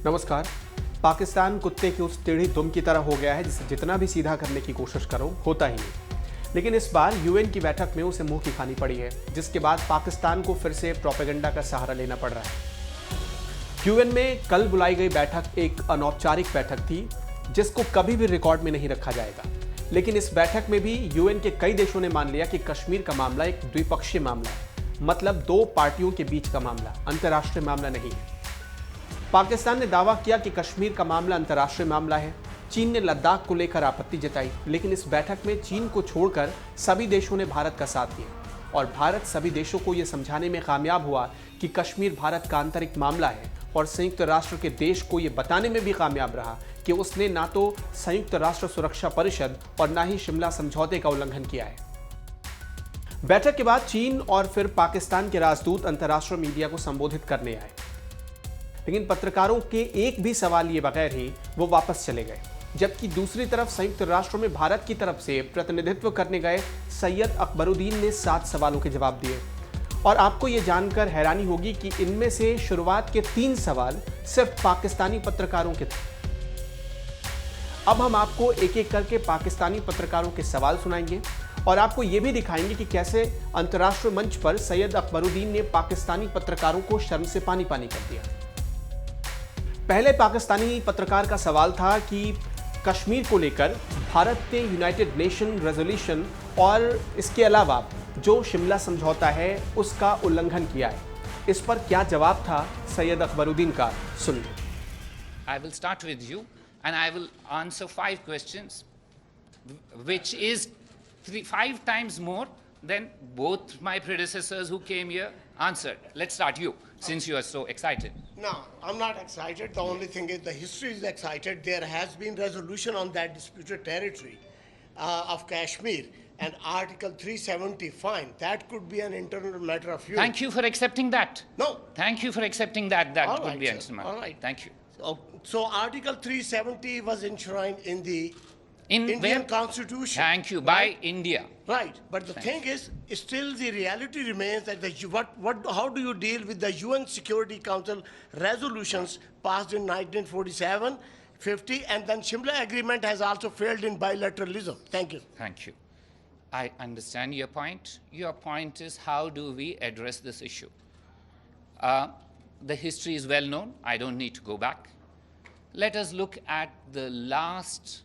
नमस्कार। पाकिस्तान कुत्ते की उस टेढ़ी दुम की तरह हो गया है जिसे जितना भी सीधा करने की कोशिश करो होता ही नहीं। लेकिन इस बार यूएन की बैठक में उसे मुंह की खानी पड़ी है, जिसके बाद पाकिस्तान को फिर से प्रोपेगेंडा का सहारा लेना पड़ रहा है। यूएन में कल बुलाई गई बैठक एक अनौपचारिक बैठक थी, जिसको कभी भी रिकॉर्ड में नहीं रखा जाएगा। लेकिन इस बैठक में भी यूएन के कई देशों ने मान लिया कि कश्मीर का मामला एक द्विपक्षीय मामला है, मतलब दो पार्टियों के बीच का मामला, अंतर्राष्ट्रीय मामला नहीं है। पाकिस्तान ने दावा किया कि कश्मीर का मामला अंतर्राष्ट्रीय मामला है। चीन ने लद्दाख को लेकर आपत्ति जताई, लेकिन इस बैठक में चीन को छोड़कर सभी देशों ने भारत का साथ दिया और भारत सभी देशों को यह समझाने में कामयाब हुआ कि कश्मीर भारत का आंतरिक मामला है, और संयुक्त राष्ट्र के देश को यह बताने में भी कामयाब रहा कि उसने ना तो संयुक्त राष्ट्र सुरक्षा परिषद और ना ही शिमला समझौते का उल्लंघन किया है। बैठक के बाद चीन और फिर पाकिस्तान के राजदूत अंतर्राष्ट्रीय मीडिया को संबोधित करने आए, लेकिन पत्रकारों के एक भी सवाल लिए बगैर ही वो वापस चले गए। जबकि दूसरी तरफ संयुक्त राष्ट्र में भारत की तरफ से प्रतिनिधित्व करने गए सैयद अकबरुद्दीन ने 7 सवालों के जवाब दिए, और आपको ये जानकर हैरानी होगी कि इनमें से शुरुआत के 3 सवाल सिर्फ पाकिस्तानी पत्रकारों के थे। अब हम आपको एक एक करके पाकिस्तानी पत्रकारों के सवाल सुनाएंगे और आपको ये भी दिखाएंगे कि कैसे अंतर्राष्ट्रीय मंच पर सैयद अकबरुद्दीन ने पाकिस्तानी पत्रकारों को शर्म से पानी पानी कर दिया। पहले पाकिस्तानी पत्रकार का सवाल था कि कश्मीर को लेकर भारत ने यूनाइटेड नेशन रेजोल्यूशन और इसके अलावा जो शिमला समझौता है उसका उल्लंघन किया है। इस पर क्या जवाब था सैयद अकबरुद्दीन का, सुनिए। I will start with you and I will answer 5 questions, which is 5 times more than both my predecessors who came here answered. Let's start you, since you are so excited. No, I'm not excited. The only thing is the history is excited. There has been resolution on that disputed territory of Kashmir, and Article 370, fine. That could be an internal matter of you. Thank you for accepting that. No. Thank you for accepting that. That All could right, be sir. an All right. Thank you. So Article 370 was enshrined in the In Indian where? Constitution. Thank you. By India. Right, but the thing is, still the reality remains that how do you deal with the UN Security Council resolutions passed in 1947, 50, and then Shimla Agreement has also failed in bilateralism. Thank you. Thank you. I understand your point. Your point is, how do we address this issue? The history is well known. I don't need to go back. Let us look at the last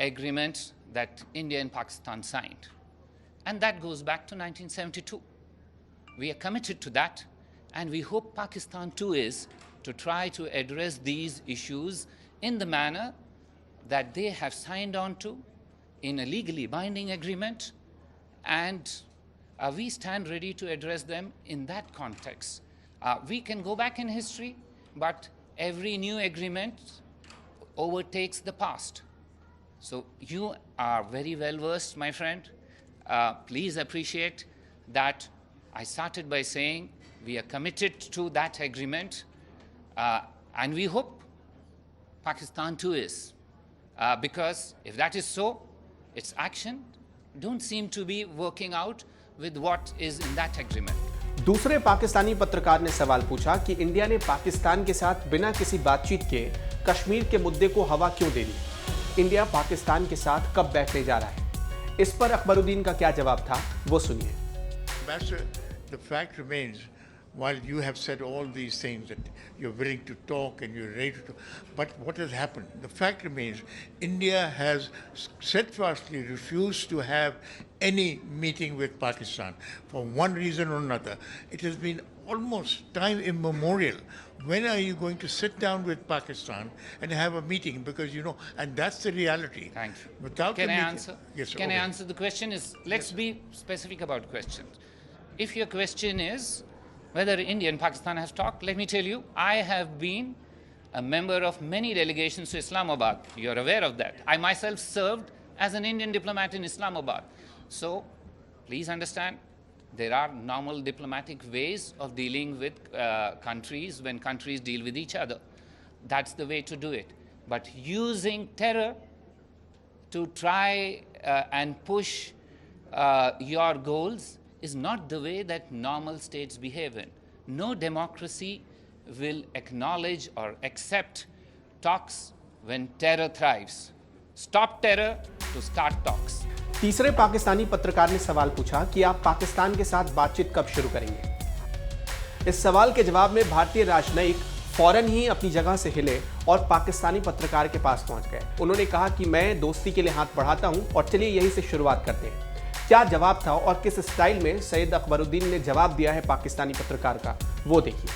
agreement that India and Pakistan signed, and that goes back to 1972. We are committed to that, and we hope Pakistan too is, to try to address these issues in the manner that they have signed on to in a legally binding agreement, and we stand ready to address them in that context. We can go back in history, but every new agreement overtakes the past. So you are very well versed, my friend. Please appreciate that I started by saying we are committed to that agreement, and we hope Pakistan too is. Because if that is so, its action don't seem to be working out with what is in that agreement. दूसरे पाकिस्तानी पत्रकार ने सवाल पूछा कि India ने पाकिस्तान के साथ बिना किसी बातचीत के कश्मीर के मुद्दे को हवा क्यों दे दी? इंडिया पाकिस्तान के साथ कब बैठने जा रहा है? इस पर अकबरुद्दीन का क्या जवाब था, वो सुनिए। Ambassador, the fact remains, while you have said all these things that you're willing to talk and you're ready to talk, but what has happened? The fact remains, India has steadfastly refused to have any meeting with Pakistan for one reason or another. It has been almost time immemorial. When are you going to sit down with Pakistan and have a meeting? Because, you know, and that's the reality. Thank you. Without Can the I meeting- answer? Yes, sir. Can I Okay. answer the question? Let's be specific about questions. If your question is whether India and Pakistan have talked, let me tell you, I have been a member of many delegations to Islamabad. You're aware of that. I myself served as an Indian diplomat in Islamabad. So please understand, there are normal diplomatic ways of dealing with countries when countries deal with each other. That's the way to do it. But using terror to try and push your goals is not the way that normal states behave in. No democracy will acknowledge or accept talks when terror thrives. Stop terror to start talks. तीसरे पाकिस्तानी पत्रकार ने सवाल पूछा कि आप पाकिस्तान के साथ बातचीत कब शुरू करेंगे। इस सवाल के जवाब में भारतीय राजनयिक फौरन ही अपनी जगह से हिले और पाकिस्तानी पत्रकार के पास पहुंच गए। उन्होंने कहा कि मैं दोस्ती के लिए हाथ बढ़ाता हूं और चलिए यहीं से शुरुआत करते हैं। क्या जवाब था और किस स्टाइल में सैयद अकबरुद्दीन ने जवाब दिया है पाकिस्तानी पत्रकार का, वो देखिए।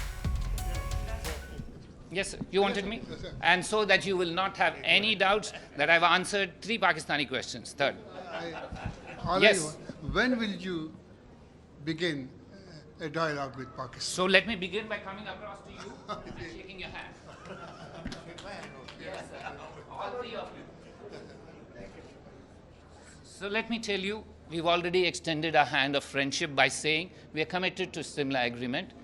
Yes, sir. You wanted me? And so that you will not have any doubts that I've answered 3 Pakistani questions. Third. Yes. When will you begin a dialogue with Pakistan? So let me begin by coming across to you and shaking your hand. Yes, sir. All 3 of you. So let me tell you, we've already extended our hand of friendship by saying we are committed to similar agreement.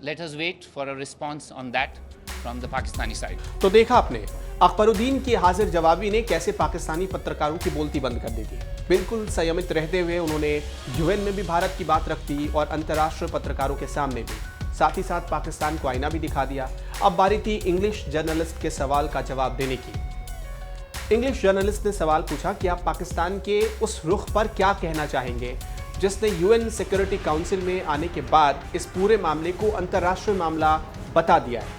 Let us wait for a response on that from the Pakistani side. तो देखा आपने, अकबरुद्दीन की हाजिर जवाबी ने कैसे पाकिस्तानी पत्रकारों की बोलती बंद कर दी थी। बिल्कुल संयमित रहते हुए उन्होंने यूएन में भी भारत की बात रख दी और अंतर्राष्ट्रीय पत्रकारों के सामने भी, साथ ही साथ पाकिस्तान को आईना भी दिखा दिया। अब बारी थी इंग्लिश जर्नलिस्ट के सवाल का जवाब देने की। इंग्लिश जर्नलिस्ट ने सवाल पूछा कि आप पाकिस्तान के उस रुख पर क्या कहना चाहेंगे जिसने यूएन सिक्योरिटी काउंसिल में आने के बाद इस पूरे मामले को अंतर्राष्ट्रीय मामला बता दिया है।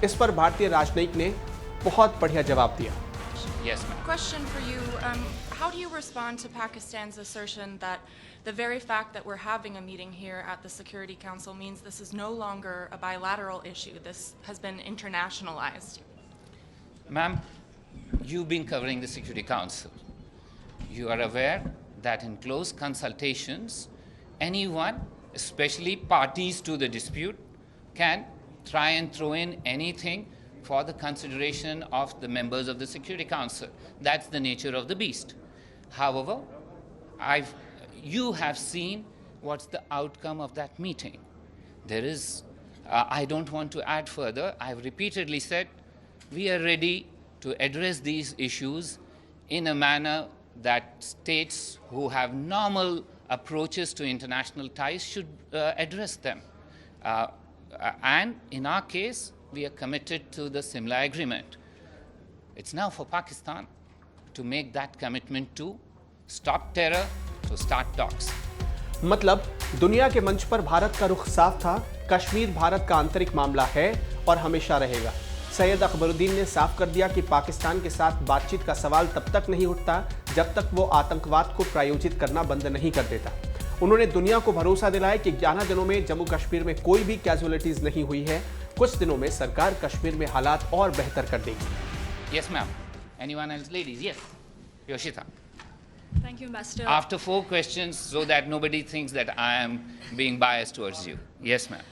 इस पर भारतीय राजनयिक ने बहुत बढ़िया जवाब दिया। Yes, ma'am. Question for you. How do you respond to Pakistan's assertion that the very fact that we're having a meeting here at the Security Council means this is no longer a bilateral issue? This has been internationalized. Ma'am, you've been covering the Security Council. You are aware that in close consultations, anyone, especially parties to the dispute, can try and throw in anything for the consideration of the members of the Security Council. That's the nature of the beast. However, you have seen what's the outcome of that meeting. There is, I don't want to add further, I've repeatedly said, we are ready to address these issues in a manner that states who have normal approaches to international ties should address them. And in our case, we are committed to the similar agreement. It's now for Pakistan to make that commitment to stop terror, to start talks. मतलब दुनिया के मंच पर भारत का रुख साफ था, कश्मीर भारत का आंतरिक मामला है और हमेशा रहेगा। सैयद अकबरुद्दीन ने साफ कर दिया कि पाकिस्तान के साथ बातचीत का सवाल तब तक नहीं उठता जब तक वो आतंकवाद को प्रायोजित करना बंद नहीं कर देता। उन्होंने दुनिया को भरोसा दिलाया कि 11 दिनों में जम्मू कश्मीर में कोई भी कैजुअलिटीज नहीं हुई है। कुछ दिनों में सरकार कश्मीर में हालात और बेहतर कर देगी। Yes, ma'am. Anyone else, ladies? Yes. Yoshita. Thank you, Ambassador. After 4 questions, so that nobody thinks that I am being biased towards you. Yes, ma'am.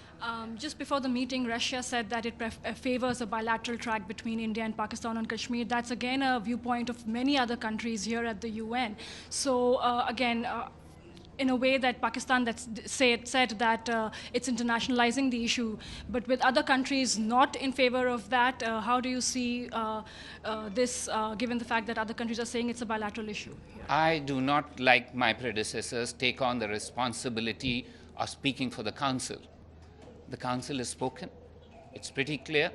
Just before the meeting, Russia said that it favors a bilateral track between India and Pakistan on Kashmir. That's again a viewpoint of many other countries here at the UN. So again, in a way that Pakistan said that it's internationalizing the issue, but with other countries not in favor of that, how do you see this, given the fact that other countries are saying it's a bilateral issue? I do not, like my predecessors, take on the responsibility of speaking for the Council. The Council has spoken. It's pretty clear.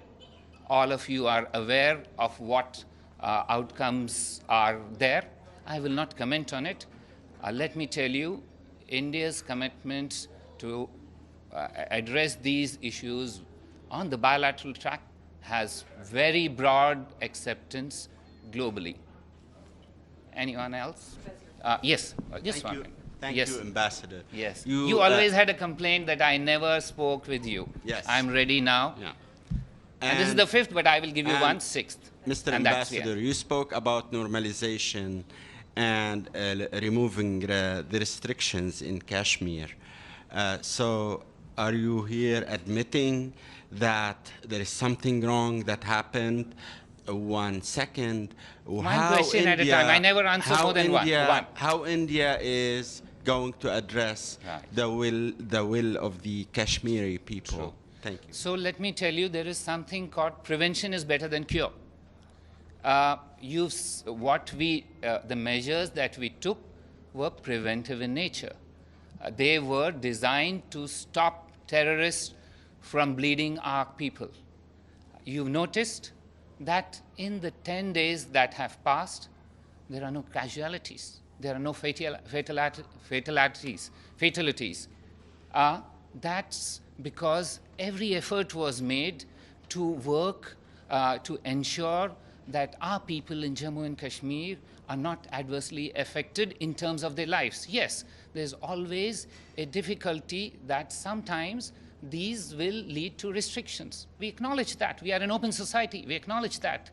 All of you are aware of what outcomes are there. I will not comment on it. Let me tell you, India's commitment to address these issues on the bilateral track has very broad acceptance globally. Anyone else? Yes, just one minute. Thank yes. you, Ambassador. Yes. You always had a complaint that I never spoke with you. Yes. I'm ready now. Yeah. And this is the 5th, but I will give you 1/6. Mr. Ambassador, you spoke about normalization and removing the restrictions in Kashmir. So are you here admitting that there is something wrong that happened? 1 second. One question at a time. I never answer more than one. How India is going to address the will of the Kashmiri people? True. Thank you. So let me tell you, there is something called prevention is better than cure. The measures that we took were preventive in nature. They were designed to stop terrorists from bleeding our people. You've noticed that in the 10 days that have passed, there are no casualties. There are no fatalities. That's because every effort was made to work to ensure that our people in Jammu and Kashmir are not adversely affected in terms of their lives. Yes, there's always a difficulty that sometimes these will lead to restrictions. We acknowledge that. We are an open society. We acknowledge that.